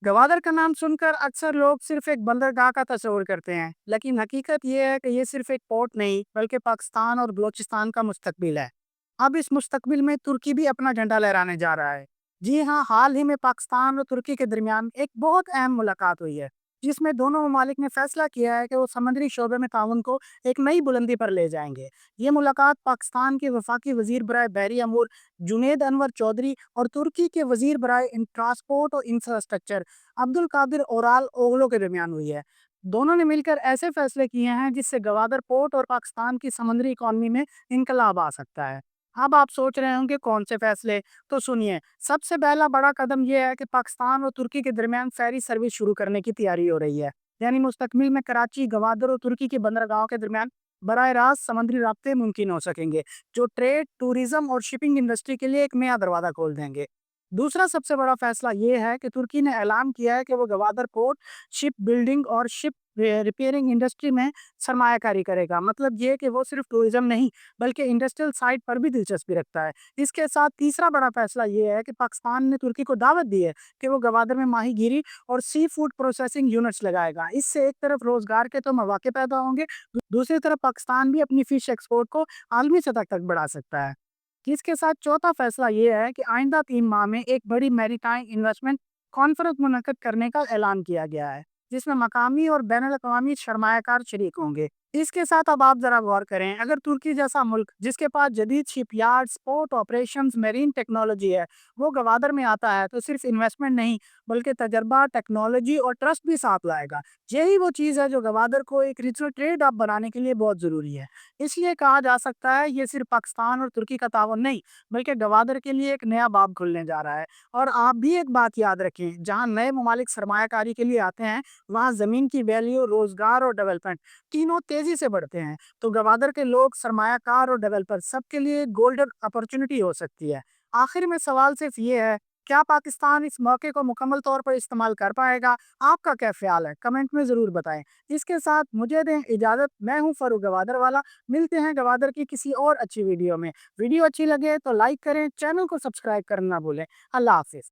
गवादर का नाम सुनकर अक्सर लोग सिर्फ एक बंदरगाह का तस्वीर करते हैं, लेकिन हकीकत यह है कि ये सिर्फ एक पोर्ट नहीं बल्कि पाकिस्तान और बलूचिस्तान का मुस्तकबिल है। अब इस मुस्तकबिल में तुर्की भी अपना झंडा लहराने जा रहा है। जी हाँ, हाल ही में पाकिस्तान और तुर्की के दरमियान एक बहुत अहम मुलाकात हुई है, जिसमें दोनों ममालिक ने फैसला किया है कि वो समुद्री शोबे में ताउन को एक नई बुलंदी पर ले जाएंगे। ये मुलाकात पाकिस्तान के वफाकी वजीर बराए बहरी अमूर जुनेद अनवर चौधरी और तुर्की के वजीर बराए ट्रांसपोर्ट और इंफ्रास्ट्रक्चर अब्दुल कादिर ओराल ओगलो के दरमियान हुई है। दोनों ने मिलकर ऐसे फैसले किए हैं जिससे गवादर पोर्ट और पाकिस्तान की समुद्री इकॉनमी में इनकलाब आ सकता है। अब आप सोच रहे होंगे कौन से फैसले, तो सुनिए। सबसे पहला बड़ा कदम यह है कि पाकिस्तान और तुर्की के दरमियान फेरी सर्विस शुरू करने की तैयारी हो रही है। यानी मुस्तकबिल में कराची, गवादर और तुर्की के बंदरगाहों के दरमियान बराह रास्त समुद्री राब्ते मुमकिन हो सकेंगे, जो ट्रेड, टूरिज्म और शिपिंग इंडस्ट्री के लिए एक नया दरवाजा खोल देंगे। दूसरा सबसे बड़ा फैसला ये है कि तुर्की ने ऐलान किया है कि वो गवादर पोर्ट, शिप बिल्डिंग और शिप रिपेयरिंग इंडस्ट्री में सरमायाकारी करेगा। मतलब ये कि वो सिर्फ टूरिज्म नहीं बल्कि इंडस्ट्रियल साइट पर भी दिलचस्पी रखता है। इसके साथ तीसरा बड़ा फैसला ये है कि पाकिस्तान ने तुर्की को दावत दी है कि वो गवादर में माहीगीरी और सी फूड प्रोसेसिंग यूनिट्स लगाएगा। इससे एक तरफ रोजगार के तो मौके पैदा होंगे, दूसरी तरफ पाकिस्तान भी अपनी फिश एक्सपोर्ट को आलमी सतह तक बढ़ा सकता है। इसके साथ चौथा फैसला ये है कि आइंदा 3 माह में एक बड़ी मैरीटाइम इन्वेस्टमेंट कॉन्फ्रेंस मुनक्कद करने का ऐलान किया गया है, जिसमें मकामी और बैनुल अक़वामी सरमायाकार शरीक होंगे। इसके साथ अब आप जरा गौर करें, अगर तुर्की जैसा मुल्क जिसके पास जदीद shipyard, port operations, marine technology है, वो गवादर में आता है तो सिर्फ इन्वेस्टमेंट नहीं बल्कि तजर्बा, टेक्नोलॉजी और ट्रस्ट भी साथ लाएगा। यही वो चीज़ है जो गवादर को एक रिजनल ट्रेड हब बनाने के लिए बहुत ज़रूरी है। इसलिए कहा जा सकता है ये सिर्फ पाकिस्तान और तुर्की का तावन नहीं बल्कि गवादर के लिए एक नया बाब खुलने जा रहा है। और आप भी एक बात याद रखें, जहां नए ममालिक सरमायाकारी के लिए आते हैं, वहां जमीन की वैल्यू, रोजगार और डेवलपमेंट तीनों तेजी से बढ़ते हैं। तो गवादर के लोग, सरमायाकार और डेवलपर सबके लिए गोल्डन अपॉर्चुनिटी हो सकती है। आखिर में सवाल सिर्फ ये है, क्या पाकिस्तान इस मौके को मुकम्मल तौर पर इस्तेमाल कर पाएगा? आपका क्या ख्याल है? कमेंट में जरूर बताएं। इसके साथ मुझे दें इजाजत। मैं हूं फरूक गवादर वाला। मिलते हैं गवादर की किसी और अच्छी वीडियो में। वीडियो अच्छी लगे तो लाइक करें, चैनल को सब्सक्राइब करना ना भूलें। अल्लाह हाफिज।